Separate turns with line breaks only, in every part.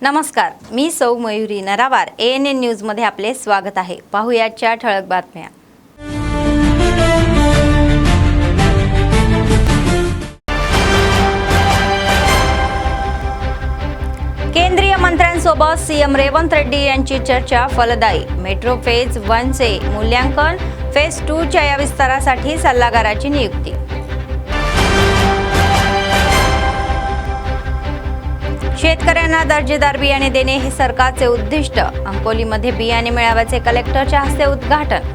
नमस्कार, मी सौ Mayuri नरावार ANN news मध्ये आपले स्वागत आहे। पाहुयाच्या ठळक बातम्या। केंद्रीय मंत्र्यांसोबत सीएम रेवंत रेड्डी यांची चर्चा फलदायी। मेट्रो फेज 1 चे मूल्यांकन, फेज 2 च्या या विस्तारासाठी सल्लागाराची नियुक्ती। शेतकऱ्यांना दर्जेदार बियाणे देणे हे सरकारचे उद्दिष्ट। अंकोलीमध्ये बियाणे मेळाव्याचे कलेक्टरच्या हस्ते उद्घाटन।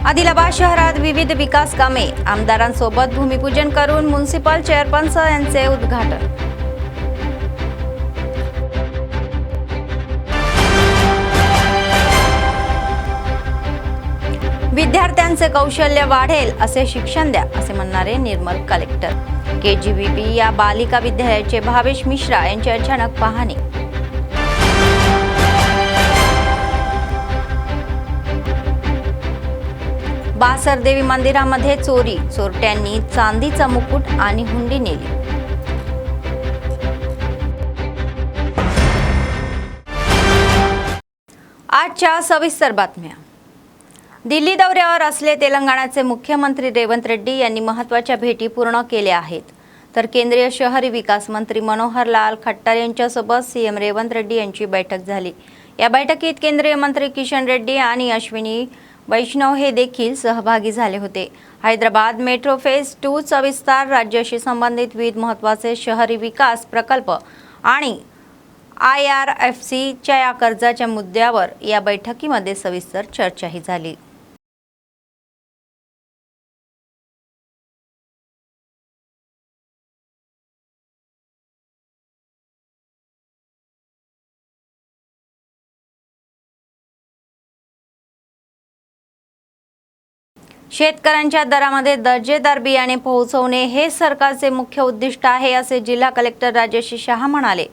आदिलाबाद शहरात विविध विकास कामे, आमदारांसोबत भूमिपूजन करून म्युनिसिपल चेअरपर्सन यांचे उद्घाटन। विद्यार्थ्यांचे कौशल्य वाढेल असे शिक्षण द्या असे म्हणणारे निर्मल कलेक्टर। KGVB या बालिका विद्यालयाचे भावेश मिश्रा यांची अचानक पाहणी। बासर देवी मंदिरामध्ये चोरी, चोरट्यांनी चांदीचा मुकुट आणि हुंडी नेली। आजच्या सविस्तर बातम्या। दिल्ली दौऱ्यावर असले तेलंगणाचे मुख्यमंत्री रेवंत रेड्डी यांनी महत्त्वाच्या भेटी पूर्ण केल्या आहेत। तर केंद्रीय शहरी विकास मंत्री मनोहर लाल खट्टर यांच्यासोबत सीएम रेवंत रेड्डी यांची बैठक झाली। या बैठकीत केंद्रीय मंत्री किशन रेड्डी आणि अश्विनी वैष्णव हे देखील सहभागी झाले होते। हैदराबाद मेट्रो फेज 2 चा विस्तार, राज्याशी संबंधित विविध महत्त्वाचे शहरी विकास प्रकल्प आणि IRFC च्या या कर्जाच्या मुद्द्यावर या बैठकीमध्ये सविस्तर चर्चाही झाली। शेतकऱ्यांच्या दरामध्ये दर्जेदार बियाणे पोहोचवणे हे सरकारचे मुख्य उद्दिष्ट आहे असे जिल्हा कलेक्टर राजेश शहा म्हणाले।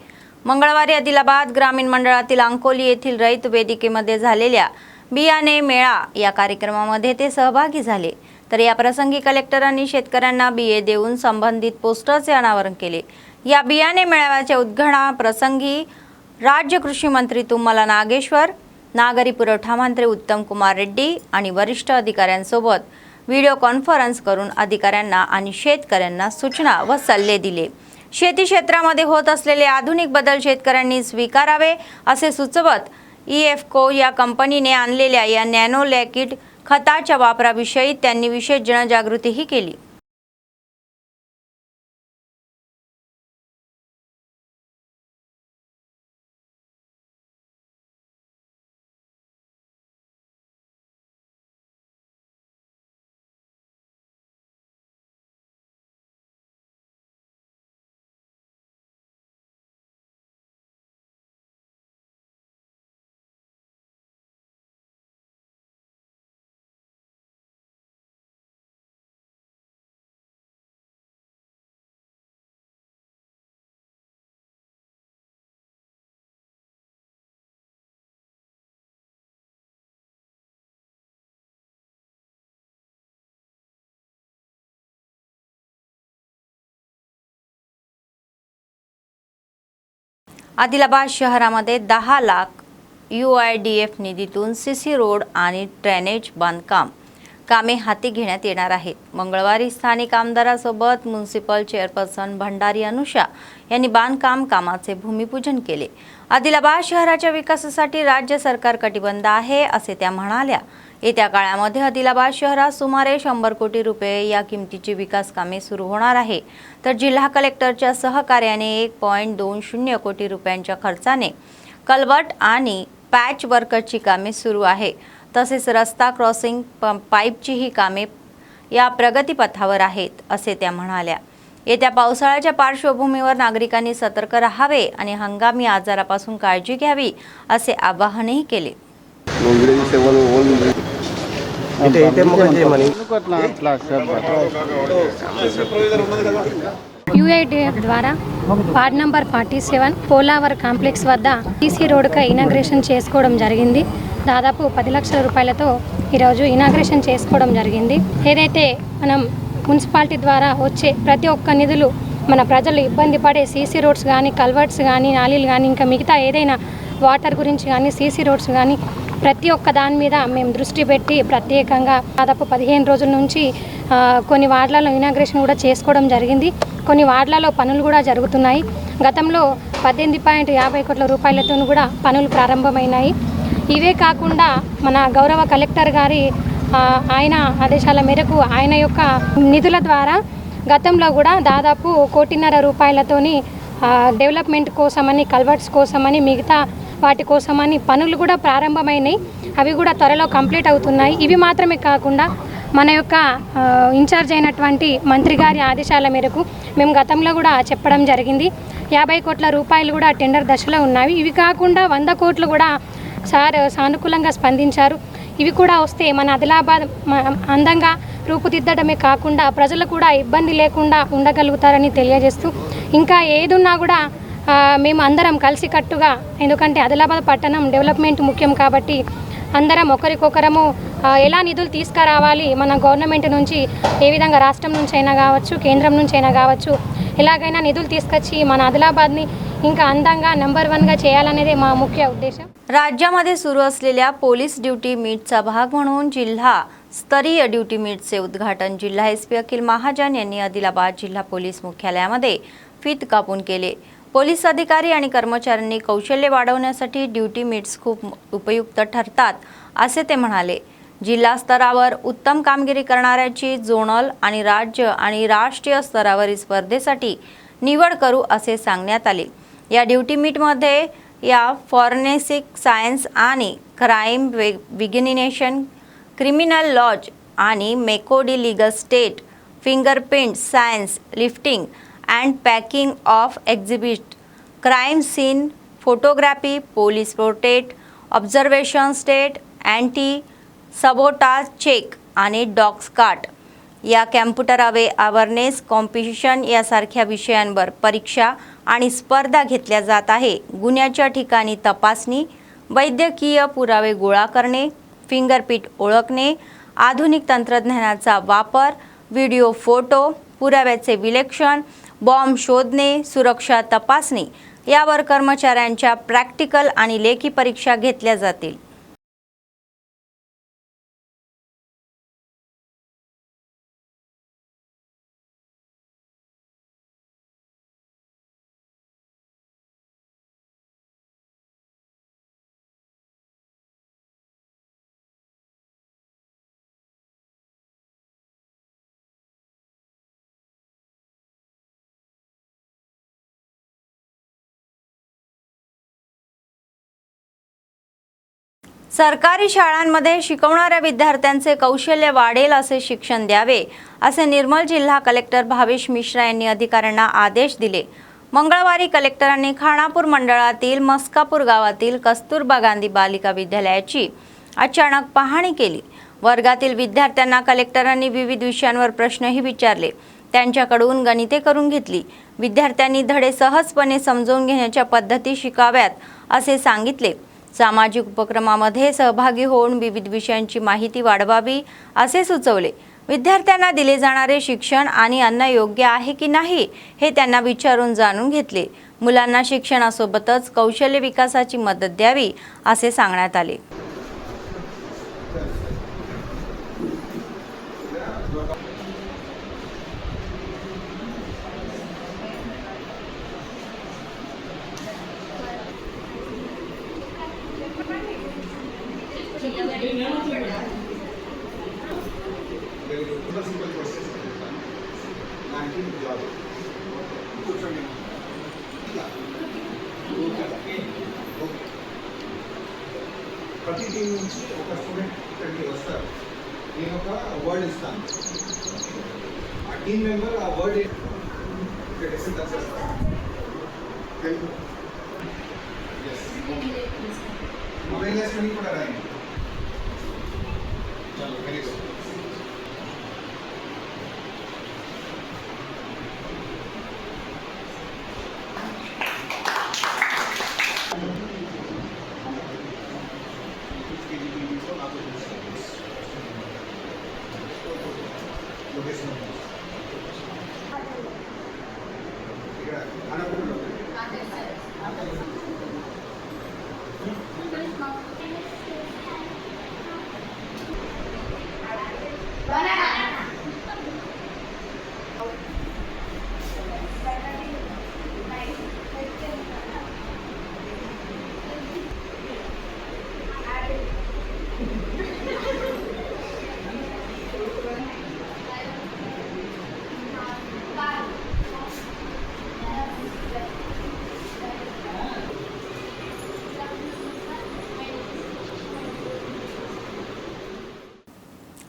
मंगळवारी आदिलाबाद ग्रामीण मंडळातील अंकोली येथील रैत वेदिकेमध्ये झालेल्या बियाणे मेळा या कार्यक्रमामध्ये ते सहभागी झाले। तर या प्रसंगी कलेक्टरांनी शेतकऱ्यांना बिये देऊन संबंधित पोस्टरचे अनावरण केले। या बियाणे मेळाव्याच्या उद्घाटना प्रसंगी राज्य कृषी मंत्री तुम्मला नागेश्वर, नागरी पुरवठा मंत्री उत्तम कुमार रेड्डी आणि वरिष्ठ अधिकाऱ्यांसोबत व्हिडिओ कॉन्फरन्स करून अधिकाऱ्यांना आणि शेतकऱ्यांना सूचना व सल्ले दिले। शेती क्षेत्रामध्ये होत असलेले आधुनिक बदल शेतकऱ्यांनी स्वीकारावे असे सुचवत EFCO या कंपनीने आणलेल्या या नॅनो लिक्विड खताच्या वापराविषयी त्यांनी विशेष जनजागृतीही केली। आदिलाबाद शहरामध्ये 10 लाख UIDF निधीतून CC रोड आणि ड्रेनेज बांधकाम कामे हाती घेण्यात येणार आहेत। मंगळवारी स्थानिक आमदारासोबत म्युनिसिपल चेअरपर्सन भंडारी अनुषा यांनी बांधकाम कामाचे भूमिपूजन केले। आदिलाबाद शहराच्या विकासासाठी राज्य सरकार कटिबद्ध आहे असे त्या म्हणाल्या। येत्या काळामध्ये आदिलाबाद शहरात सुमारे 100 कोटी रुपये या किमतीची विकास कामे सुरू होणार आहे। तर जिल्हा कलेक्टरच्या सहकार्याने 1.20 कोटी रुपयांच्या खर्चाने कल्वर्ट आणि पॅच वर्कची कामे सुरू आहे। तसेच रस्ता क्रॉसिंग पाईपची ही कामे या प्रगतीपथावर आहेत असे त्या म्हणाल्या। येत्या पावसाळ्याच्या पार्श्वभूमीवर नागरिकांनी सतर्क राहावे आणि हंगामी आजारापासून काळजी घ्यावी असे आवाहनही केले।
UIDF ద్వారా వార్డ్ నంబర్ 47 పోలావర్ కాంప్లెక్స్ వద్ద TC రోడ్డుకు ఇనాగ్రేషన్ చేసుకోవడం జరిగింది। దాదాపు 10 లక్షల రూపాయలతో ఈరోజు ఇనాగ్రేషన్ చేసుకోవడం జరిగింది। ఏదైతే మనం మున్సిపాలిటీ ద్వారా వచ్చే ప్రతి ఒక్క నిధులు మన ప్రజలు ఇబ్బంది పడే సీసీ రోడ్స్ కానీ, కల్వర్ట్స్ కానీ, నాలీలు కానీ, ఇంకా మిగతా ఏదైనా వాటర్ గురించి కానీ, సీసీ రోడ్స్ కానీ ప్రతి ఒక్క దాని మీద మేము దృష్టి పెట్టి ప్రత్యేకంగా దాదాపు 15 రోజుల నుంచి కొన్ని వార్డులలో ఇనాగ్రేషన్ కూడా చేసుకోవడం జరిగింది. కొన్ని వార్డులలో పనులు కూడా జరుగుతున్నాయి. గతంలో 18.50 కోట్ల రూపాయలతో కూడా పనులు ప్రారంభమైనాయి. ఇవే కాకుండా మన గౌరవ కలెక్టర్ గారి ఆయన ఆదేశాల మేరకు ఆయన యొక్క నిధుల ద్వారా గతంలో కూడా దాదాపు 1.5 కోట్ల రూపాయలతోని డెవలప్మెంట్ కోసమని, కల్వర్ట్స్ కోసమని, మిగతా వాటి కోసమని పనులు కూడా ప్రారంభమైనాయి. అవి కూడా త్వరలో కంప్లీట్ అవుతున్నాయి. ఇవి మాత్రమే కాకుండా మన యొక్క ఇన్ఛార్జ్ అయినటువంటి మంత్రి గారి ఆదేశాల మేరకు మేము గతంలో కూడా చెప్పడం జరిగింది. 50 కోట్ల రూపాయలు కూడా టెండర్ దశలో ఉన్నాయి. ఇవి కాకుండా 100 కోట్లు కూడా సార్ సానుకూలంగా స్పందించారు. ఇవి కూడా వస్తే మన ఆదిలాబాద్ అందంగా రూపుదిద్దడమే కాకుండా ప్రజలు కూడా ఇబ్బంది లేకుండా ఉండగలుగుతారని తెలియజేస్తూ, ఇంకా ఏదున్నా కూడా మేము అందరం కలిసికట్టుగా, ఎందుకంటే ఆదిలాబాద్ పట్టణం డెవలప్మెంట్ ముఖ్యం కాబట్టి అందరం ఒకరికొకరము ఎలా నిధులు తీసుకురావాలి, మన గవర్నమెంట్ నుంచి ఏ విధంగా రాష్ట్రం నుంచి అయినా కావచ్చు, కేంద్రం నుంచి అయినా కావచ్చు, ఎలాగైనా निधुल తీసుకొచ్చి మన ఆదిలాబాద్ని ఇంకా అందంగా नंबर 1గా చేయాలనేదే మా ముఖ్య ఉద్దేశం.
राज्यामध्ये सुरू असलेल्या पोलीस ड्युटी मीटचा भाग म्हणून जिल्हा स्तरीय ड्युटी मीटचे उद्घाटन जिल्हा एसपी अखिल महाजन यांनी आदिलाबाद जिल्हा पोलीस मुख्यालयामध्ये फीत कापून केले. पोलीस अधिकारी आणि कर्मचाऱ्यांनी कौशल्य वाढवण्यासाठी ड्युटी मीट्स खूप उपयुक्त ठरतात असे ते म्हणाले. जिल्हा स्तरावर उत्तम कामगिरी करणाऱ्याची झोनल आणि राज्य आणि राष्ट्रीय स्तरावरील स्पर्धेसाठी निवड करू असे सांगण्यात आले. या ड्युटी मीटमध्ये या फॉरेन्सिक सायन्स आणि क्राईम विगिनेशन, क्रिमिनल लॉज आणि मेकोडी legal state, fingerprint science, lifting and packing of exhibit, crime scene photography, police portrait, observation state, anti sabotage check आणि डॉग्स कार्ट या कॅम्प्युटर अवेअरनेस कॉम्पिटिशन यासारख्या विषयांवर परीक्षा आणि स्पर्धा घेतल्या जात आहे. गुन्ह्याच्या ठिकाणी तपासणी, वैद्यकीय पुरावे गोळा करणे, फिंगरप्रिंट ओळखणे, आधुनिक तंत्रज्ञानाचा वापर, व्हिडिओ फोटो, पुराव्याचे विश्लेषण, बॉम्ब शोधणे, सुरक्षा तपासणी यावर कर्मचाऱ्यांच्या प्रॅक्टिकल आणि लेखी परीक्षा घेतल्या जातील. सरकारी शाळांमध्ये शिकवणाऱ्या विद्यार्थ्यांचे कौशल्य वाढेल असे शिक्षण द्यावे असे निर्मल जिल्हा कलेक्टर भावेश मिश्रा यांनी अधिकाऱ्यांना आदेश दिले. मंगळवारी कलेक्टरांनी खानापूर मंडळातील मस्कापूर गावातील कस्तुरबा गांधी बालिका विद्यालयाची अचानक पाहणी केली. वर्गातील विद्यार्थ्यांना कलेक्टरांनी विविध विषयांवर प्रश्नही विचारले. त्यांच्याकडून गणिते करून घेतली. विद्यार्थ्यांनी धडे सहजपणे समजून घेण्याच्या पद्धती शिकाव्यात असे सांगितले. सामाजिक उपक्रमामध्ये सहभागी होऊन विविध विषयांची माहिती वाढवावी असे सुचवले. विद्यार्थ्यांना दिले जाणारे शिक्षण आणि अन्न योग्य आहे की नाही हे त्यांना विचारून जाणून घेतले. मुलांना शिक्षणासोबतच कौशल्य विकासाची मदत द्यावी असे सांगण्यात आले.
ప్రతి టీం నుంచి ఒక స్టూడెంట్ ఇక్కడికి వస్తారు. నేను ఒక వర్డ్ ఇస్తాను, ఆ టీం మెంబర్ ఆ వర్డ్ ఇక్కడ డిస్కస్ చేస్తారు. మొబైల్ వేసుకొని కూడా రాయండి. చలో వెరీ గుడ్. लोकेशन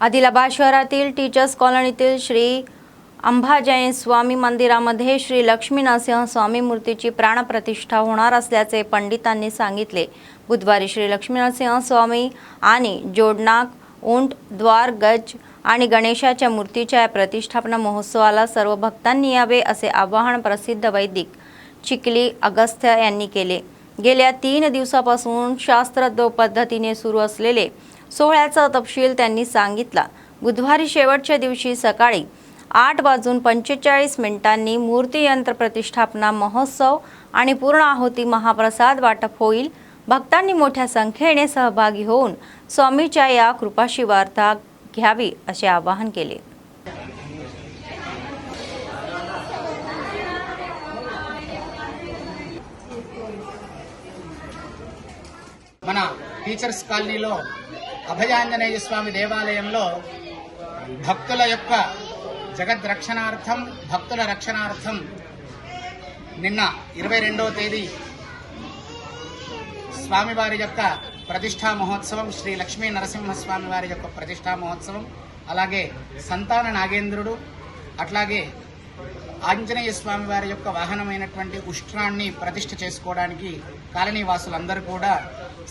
आदिलाबाद शहरातील टीचर्स कॉलनीतील श्री अंबाजय स्वामी मंदिरामध्ये श्री लक्ष्मी नरसिंह स्वामी मूर्तीची प्राणप्रतिष्ठा होणार असल्याचे पंडितांनी सांगितले। बुधवारी श्री लक्ष्मी नरसिंह स्वामी आणि जोडनाक, ऊंट, द्वार, गज आणि गणेशाच्या मूर्तीच्या या प्रतिष्ठापना महोत्सवाला सर्व भक्तांनी यावे असे आवाहन प्रसिद्ध वैदिक चिखली अगस्त्य यांनी केले। गेल्या 3 दिवसापासून शास्त्रोक्त पद्धतीने सुरू असलेले सोहळ्याचा तपशील त्यांनी सांगितला। बुधवारी शेवटच्या दिवशी सकाळी 8:45 मूर्ती यंत्र प्रतिष्ठापना महोत्सव आणि पूर्ण आहुती महाप्रसाद वाटप होईल। भक्तांनी मोठ्या संख्येने सहभागी होऊन स्वामीच्या या कृपाशीर्वादा घ्यावी असे आवाहन केले।
మన టీచర్స్ కాలనీలో అభయాంజనేయ స్వామి దేవాలయంలో భక్తుల యొక్క జగద్రక్షణార్థం, భక్తుల రక్షణార్థం నిన్న 22వ తేదీ స్వామివారి యొక్క ప్రతిష్టా మహోత్సవం, శ్రీ లక్ష్మీ నరసింహ స్వామి వారి యొక్క ప్రతిష్టా మహోత్సవం, అలాగే సంతాన నాగేంద్రుడు, అట్లాగే ఆంజనేయ స్వామి వారి యొక్క వాహనమైనటువంటి ఉష్ట్రాన్ని ప్రతిష్ఠ చేసుకోవడానికి కాలనీ వాసులందరూ కూడా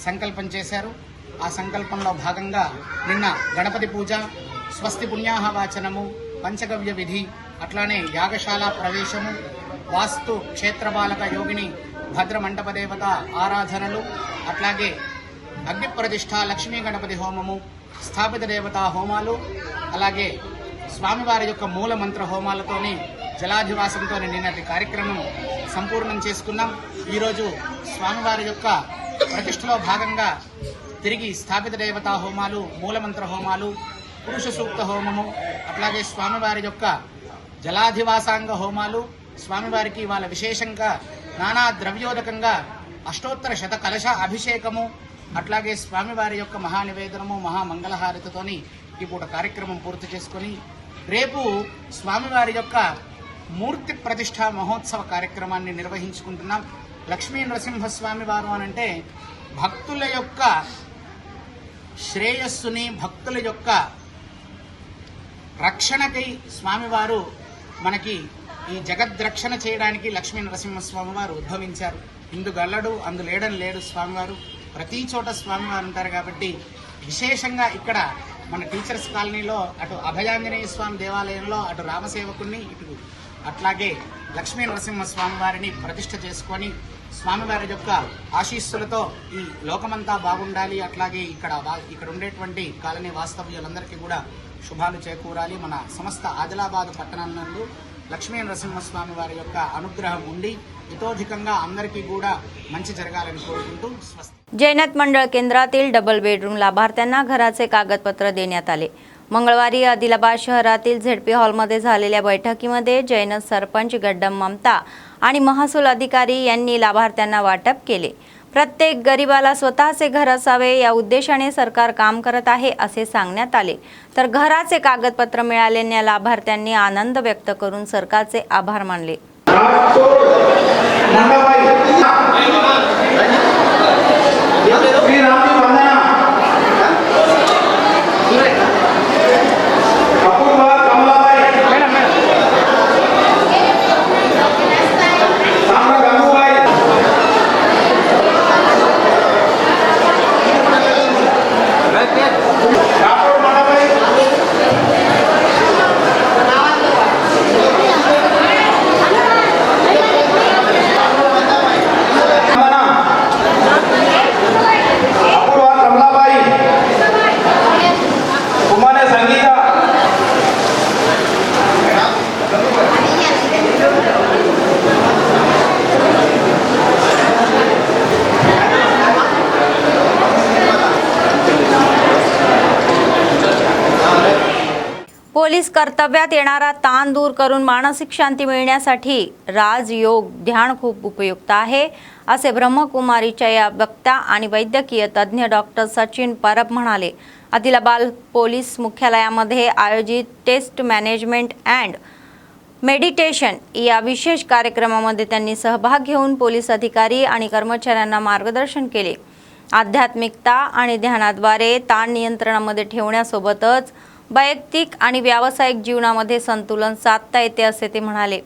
సంకల్పం చేశారు। ఆ సంకల్పంలో భాగంగా నిన్న గణపతి పూజ, స్వస్తి పుణ్యాహవాచనము, పంచగవ్య విధి, అట్లానే యాగశాల ప్రవేశము, వాస్తు క్షేత్రపాలక యోగిని భద్ర మండప దేవత ఆరాధనలు, అట్లాగే అగ్ని ప్రతిష్ఠ, లక్ష్మీ గణపతి హోమము, స్థాపిత దేవతా హోమాలు, అలాగే స్వామివారి యొక్క మూల మంత్ర హోమాలతోని జలాధివాసంతో నిన్నటి కార్యక్రమం సంపూర్ణం చేసుకున్నాం। ఈరోజు స్వామివారి యొక్క ప్రతిష్టలో భాగంగా తిరిగి స్థాపిత దేవతా హోమాలు, మూలమంత్ర హోమాలు, పురుష సూక్త హోమము, అట్లాగే స్వామివారి యొక్క జలాధివాసాంగ హోమాలు, స్వామివారికి వాళ్ళ విశేషంగా నానా ద్రవ్యోదకంగా అష్టోత్తర శత కలశ అభిషేకము, అట్లాగే స్వామివారి యొక్క మహానివేదనము, మహామంగళహారతితోని ఈ పూట కార్యక్రమం పూర్తి చేసుకొని రేపు స్వామివారి యొక్క మూర్తి ప్రతిష్ఠా మహోత్సవ కార్యక్రమాన్ని నిర్వహించుకుంటున్నాం। లక్ష్మీ నరసింహస్వామి వారు అనంటే భక్తుల యొక్క శ్రేయస్సుని, భక్తుల యొక్క రక్షణకై స్వామివారు మనకి ఈ జగద్రక్షణ చేయడానికి లక్ష్మీ నరసింహస్వామి వారు ఉద్భవించారు। ఇందు గల్లడు అందు లేడని లేడు స్వామివారు, ప్రతి చోట స్వామివారు ఉంటారు కాబట్టి విశేషంగా ఇక్కడ మన టీచర్స్ కాలనీలో అటు అభయాంజనేయ స్వామి దేవాలయంలో అటు రామసేవకుణ్ణి, ఇటు అట్లాగే లక్ష్మీ నరసింహస్వామి వారిని ప్రతిష్ఠ చేసుకొని స్వామివారి యొక్క ఆశీస్సులతో ఈ లోకమంతా బాగుండాలి, అట్లాగే ఇక్కడ ఉండేటువంటి కాలనీ వాస్తవ్యులందరికీ కూడా శుభాలు చేకూరాలి, మన సమస్త ఆదిలాబాద్ పట్టణాలందు లక్ష్మీ నరసింహస్వామి వారి యొక్క అనుగ్రహం ఉండి ఇతోధికంగా అందరికీ కూడా మంచి జరగాలని కోరుకుంటू స్వస్తి।
जैनत मंडळ केंद्रातील डबल बेडरूम लाभार्थ्यांना घराचे कागदपत्र देण्यात आले। मंगळवारी आदिलाबाद शहरातील झेडपी हॉलमध्ये झालेल्या बैठकीमध्ये जैनत सरपंच गड्डम ममता आणि महसूल अधिकारी यांनी लाभार्थ्यांना वाटप केले। प्रत्येक गरीबाला स्वतःचे घर असावे या उद्देशाने सरकार काम करत आहे असे सांगण्यात आले। तर घराचे कागदपत्र मिळालेल्या लाभार्थ्यांनी आनंद व्यक्त करून सरकारचे आभार मानले। पोलीस कर्तव्यात येणारा ताण दूर करून मानसिक शांती मिळण्यासाठी राजयोग ध्यान खूप उपयुक्त आहे असे ब्रह्मकुमारीच्या या वक्ता आणि वैद्यकीय तज्ञ डॉक्टर सचिन परब म्हणाले। आदिलाबाद पोलीस मुख्यालयामध्ये आयोजित टेस्ट मॅनेजमेंट अँड मेडिटेशन या विशेष कार्यक्रमामध्ये त्यांनी सहभाग घेऊन पोलीस अधिकारी आणि कर्मचाऱ्यांना मार्गदर्शन केले। आध्यात्मिकता आणि ध्यानाद्वारे ताण नियंत्रणामध्ये ठेवण्यासोबतच वैयक्तिक आणि व्यावसायिक जीवनामध्ये संतुलन साधता येते असे ते म्हणाले.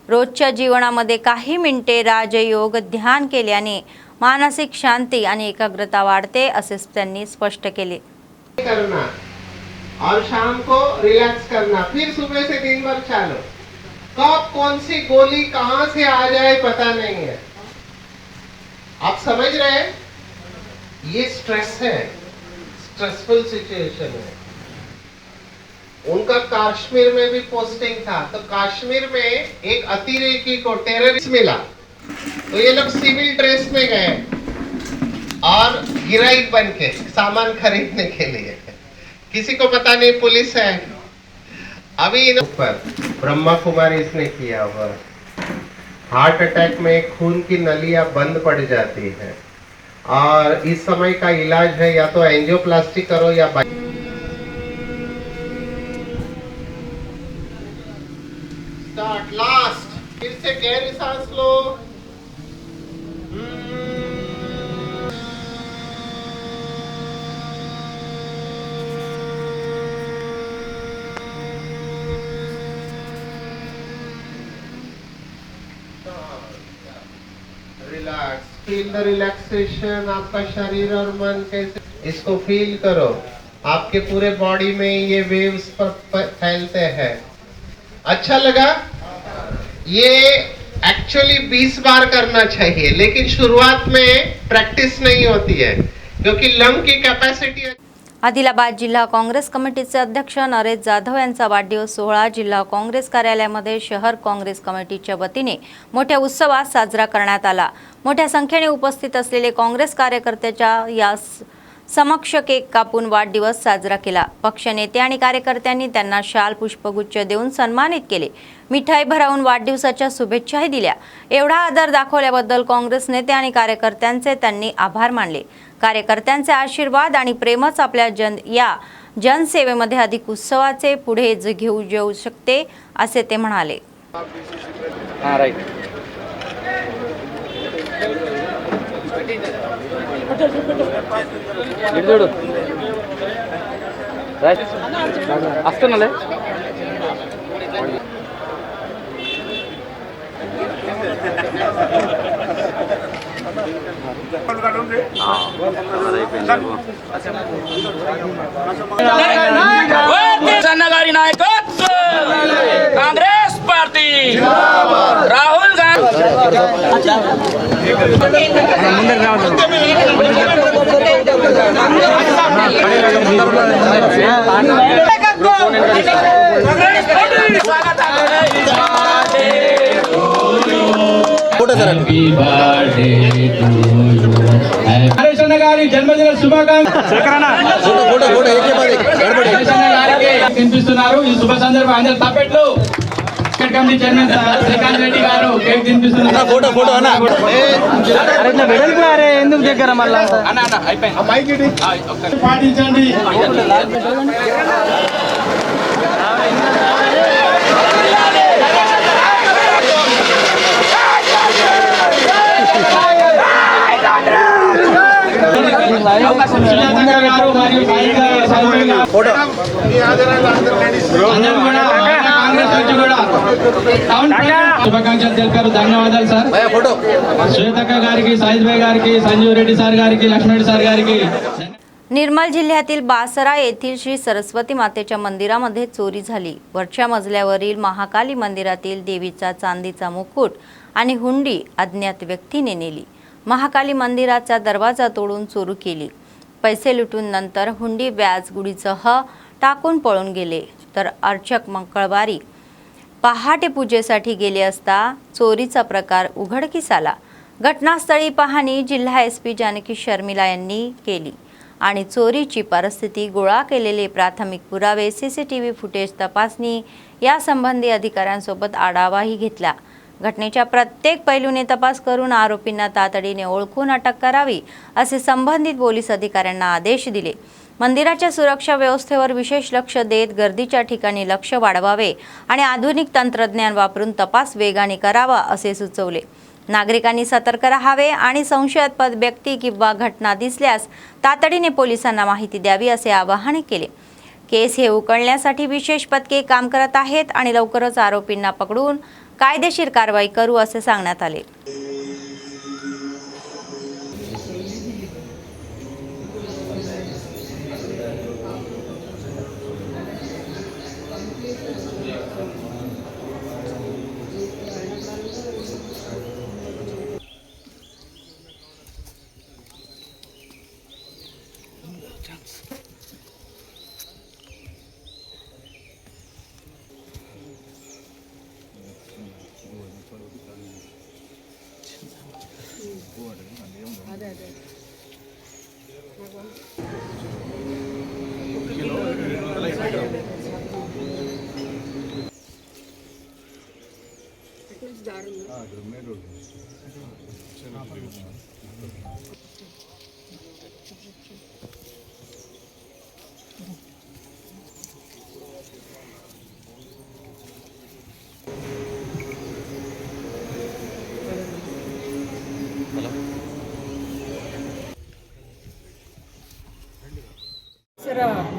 रोजच्या जीवनामध्ये काही मिनिटे राजयोग ध्यान केल्याने मानसिक शांती आणि एकाग्रता वाढते असे त्यांनी स्पष्ट केले.
करना और शाम को रिलैक्स करना, फिर सुबह से दिन भर चलो. कब कौन सी गोली कहां से आ जाए पता नहीं है. आप समझ रहे हैं? ये स्ट्रेस है, स्ट्रेसफुल सिचुएशन है. उनका कश्मीर में भी पोस्टिंग था, तो कश्मीर में एक अतिरेकी को टेररिस्ट मिला, तो ये लोग सिविल ड्रेस में गए और गिराई बन के सामान खरीदने के लिए. किसी को पता नहीं पुलिस है. अभी इन ऊपर ब्रह्मा कुमारी इसने किया हुआ. हार्ट अटैक में खून की नलियां बंद पड़ जाती है और इस समय का इलाज है या तो एंजियोप्लास्टी करो या स्टार्ट लास्ट. फिर से गहरी सांस low. Relax. Feel the relaxation. आपका शरीर और मन कैसे, इसको फील करो. आपके पूरे बॉडी में ये वेव्स फैलते हैं. अच्छा लगा? ये एक्चुअली 20 बार करना चाहिए, लेकिन शुरुआत में प्रैक्टिस नहीं होती है क्योंकि लंग की कैपेसिटी.
आदिलाबाद जिल्हा काँग्रेस कमिटीचे अध्यक्ष नरेश जाधव यांचा वाढदिवस सोहळा जिल्हा काँग्रेस कार्यालयामध्ये शहर काँग्रेस कमिटीच्या वतीने मोठ्या उत्सवात साजरा करण्यात आला. मोठ्या संख्येने उपस्थित असलेले काँग्रेस कार्यकर्त्याच्या या समक्ष केक कापून वाढदिवस साजरा केला. पक्षनेते आणि कार्यकर्त्यांनी त्यांना शाल पुष्पगुच्छ देऊन सन्मानित केले. मिठाई भरावून वाढदिवसाच्या शुभेच्छाही दिल्या. एवढा आदर दाखवल्याबद्दल काँग्रेस नेते आणि कार्यकर्त्यांचे त्यांनी आभार मानले. कार्यकर्त्यांचे आशीर्वाद आणि प्रेमच आपल्या जनसेवेमध्ये अधिक उत्सवाचे पुढे घेऊ जाऊ शकते असे ते म्हणाले.
सन्नगारी नायकत्व काँग्रेस पार्टी राहुल గాంధీ జన్మదిన శుభాకాంక్షలు తినిపిస్తున్నారు. ఈ శుభ సందర్భం అందరూ తప్పెట్లు. కమిటీ చైర్మన్ శ్రీకాంత్ రెడ్డి గారు కేక్ తినిపిస్తున్నారు. ఎందుకు దగ్గర మళ్ళీ పాటించండి. శుభాకాంక్షలు తెలిపారు. ధన్యవాదాలు సార్. శ్వేతక్క గారికి, సాయిజ్ భాయ్ గారికి, సంజీవ్ రెడ్డి సార్ గారికి, लक्ष्मण సార్ గారికి.
निर्मल जिल्ह्यातील बासरा येथील श्री सरस्वती मातेच्या मंदिरामध्ये चोरी झाली. वरच्या मजल्यावरील महाकाली मंदिरातील देवीचा चांदीचा मुकुट आणि हुंडी अज्ञात व्यक्तीने नेली. महाकाली मंदिराचा दरवाजा तोडून चोरी केली. पैसे लुटून नंतर हुंडी व्याज गुढीसह टाकून पळून गेले. तर अर्चक मंगळवारी पहाटे पूजेसाठी गेले असता चोरीचा प्रकार उघडकीस आला. घटनास्थळी पाहणी जिल्हा SP जानकी शर्मिला यांनी केली आणि चोरीची परिस्थिती, गोळा केलेले प्राथमिक पुरावे, CCTV फुटेज तपासणी यासंबंधी अधिकाऱ्यांसोबत आढावाही घेतला. घटनेच्या प्रत्येक पैलूने तपास करून आरोपींना तातडीने ओळखून अटक करावी असे संबंधित पोलीस अधिकाऱ्यांना आदेश दिले. मंदिराच्या सुरक्षा व्यवस्थेवर विशेष लक्ष देत गर्दीच्या ठिकाणी लक्ष वाढवावे आणि आधुनिक तंत्रज्ञान वापरून तपास वेगाने करावा असे सुचवले. नागरिकांनी सतर्क राहावे आणि संशयास्पद व्यक्ती किंवा घटना दिसल्यास तातडीने पोलिसांना माहिती द्यावी असे आवाहन केले. केस हे उकळण्यासाठी विशेष पथके काम करत आहेत आणि लवकरच आरोपींना पकडून कायदेशीर कारवाई करू असे सांगण्यात आले.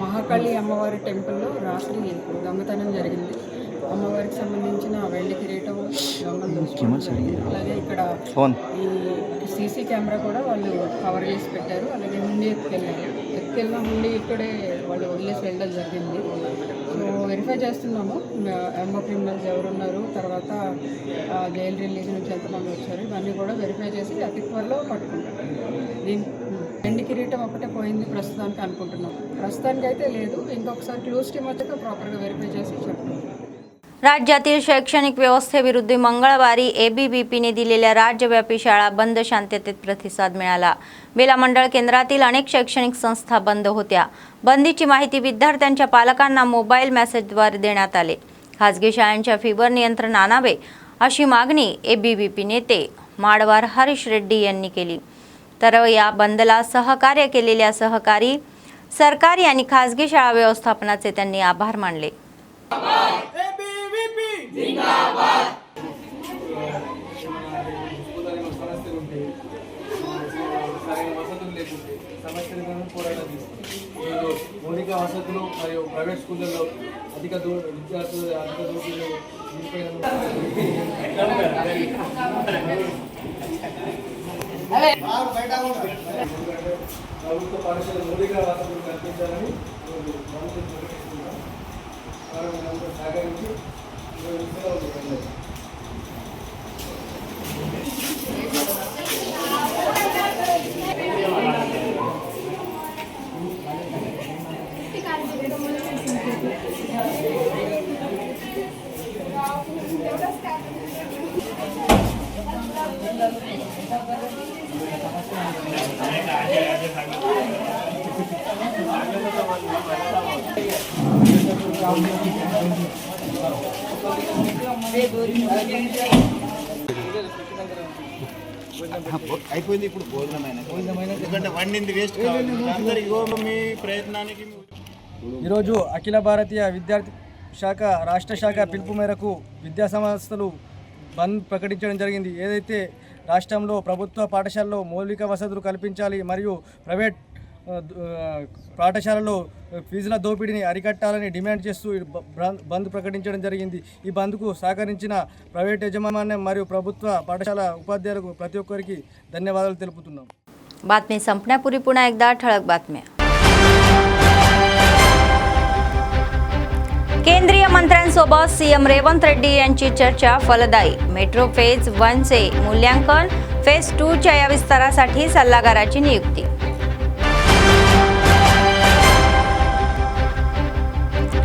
మహాకాళి అమ్మవారి టెంపుల్లో రాత్రి దొంగతనం జరిగింది. అమ్మవారికి సంబంధించిన వెండి కిరీటం దొంగలు దోచుకోవడం జరిగింది. అలాగే ఇక్కడ ఈ సీసీ కెమెరా కూడా వాళ్ళు కవర్ చేసి పెట్టారు. అలాగే హుండీ ఎత్తుకెళ్ళిన హుండీ ఇక్కడే వాళ్ళు వదిలేసి వెళ్ళడం జరిగింది. సో వెరిఫై చేస్తున్నాము ఎంఓ క్రిమినల్స్ ఎవరున్నారు, తర్వాత జైలు రిలీజ్ నుంచి ఎంతమంది వచ్చారు, ఇవన్నీ కూడా వెరిఫై చేసి అతి త్వరలో పట్టుకుంటాం. దీని వెండి కిరీటం ఒకటే పోయింది ప్రస్తుతానికి అనుకుంటున్నాం. ప్రస్తుతానికి అయితే లేదు. इंకొకసారి क्लूज टीम వచ్చాక प्रॉपरగా వెరిఫై చేసి చెప్తాం.
राज्यातील शैक्षणिक व्यवस्थेविरुद्ध मंगळवारी एबीव्हीपीने दिलेल्या राज्यव्यापी शाळा बंद शांततेत प्रतिसाद मिळाला. बेला मंडळ केंद्रातील अनेक शैक्षणिक संस्था बंद होत्या. बंदीची माहिती विद्यार्थ्यांच्या पालकांना मोबाईल मेसेजद्वारे देण्यात आले. खासगी शाळांच्या फीवर नियंत्रण आणावे अशी मागणी एबीव्हीपी नेते माडवार हरीश रेड्डी यांनी केली. तर या बंदला सहकार्य केलेल्या सहकारी, सरकारी आणि खासगी शाळा व्यवस्थापनाचे त्यांनी आभार मानले.
మౌలిక వసతులు మరియు ప్రైవేట్ స్కూళ్ళల్లో అధిక విద్యార్థులు అధిక దోపిడీలు ప్రభుత్వ పాఠశాల మౌలిక వసతులు కల్పించాలని సహకరించి
అయిపోయింది. ఇప్పుడు భోజనమైన ఎందుకంటే వండింది వేస్ట్ అందరికి మీ ప్రయత్నానికి.
ఈరోజు అఖిల భారతీయ విద్యార్థి శాఖ రాష్ట్ర శాఖ పిలుపు మేరకు విద్యా సంస్థలు బంద్ ప్రకటించడం జరిగింది. ఏదైతే రాష్ట్రంలో ప్రభుత్వ పాఠశాలలో మౌలిక వసతులు కల్పించాలి మరియు ప్రైవేట్ పాఠశాలలో ఫీజుల దోపిడీని అరికట్టాలని డిమాండ్ చేస్తూ బంద్ ప్రకటించడం జరిగింది. ఈ బంద్కు సహకరించిన ప్రైవేట్ యజమాన్యం మరియు ప్రభుత్వ పాఠశాల ఉపాధ్యాయులకు ప్రతి ఒక్కరికి ధన్యవాదాలు తెలుపుతున్నాం.
बातमी संपण्यापूर्वी पुन्हा एकदा ठळक बातम्या. केंद्रीय मंत्र्यांसोबत सीएम रेवंत रेड्डी यांची चर्चा फलदायी. मेट्रो फेज 1 चे मूल्यांकन, फेज 2 च्या या विस्तारासाठी सल्लागाराची नियुक्ती.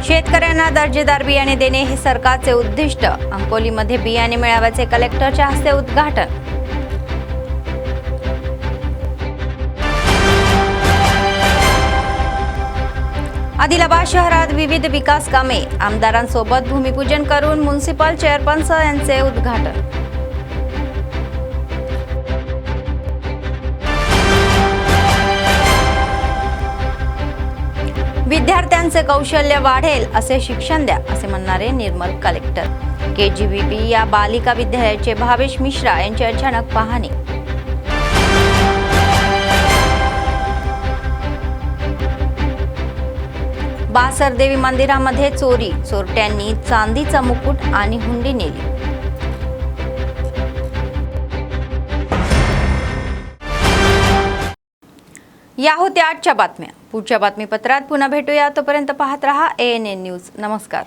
शेतकऱ्यांना दर्जेदार बियाणे देणे हे सरकारचे उद्दिष्ट. अंकोलीमध्ये बियाणे मेळाव्याचे कलेक्टरच्या हस्ते उद्घाटन. आदिलाबाद शहरात विविध विकास कामे, आमदारांसोबत भूमिपूजन करून म्युनिसिपल चेअरपर्सन यांचे उद्घाटन. विद्यार्थ्यांचे कौशल्य वाढेल असे शिक्षण द्या असे म्हणणारे निर्मल कलेक्टर. केजीबीपी या बालिका विद्यालयाचे भावेश मिश्रा यांची अचानक पाहणी. बासर देवी मंदिरामध्ये चोरी, चोरट्यांनी चांदीचा मुकुट आणि हुंडी नेली. या होत्या आजच्या बातम्या. पुढच्या बातमीपत्रात पुन्हा भेटूया. तोपर्यंत पाहत रहा ANN न्यूज. नमस्कार.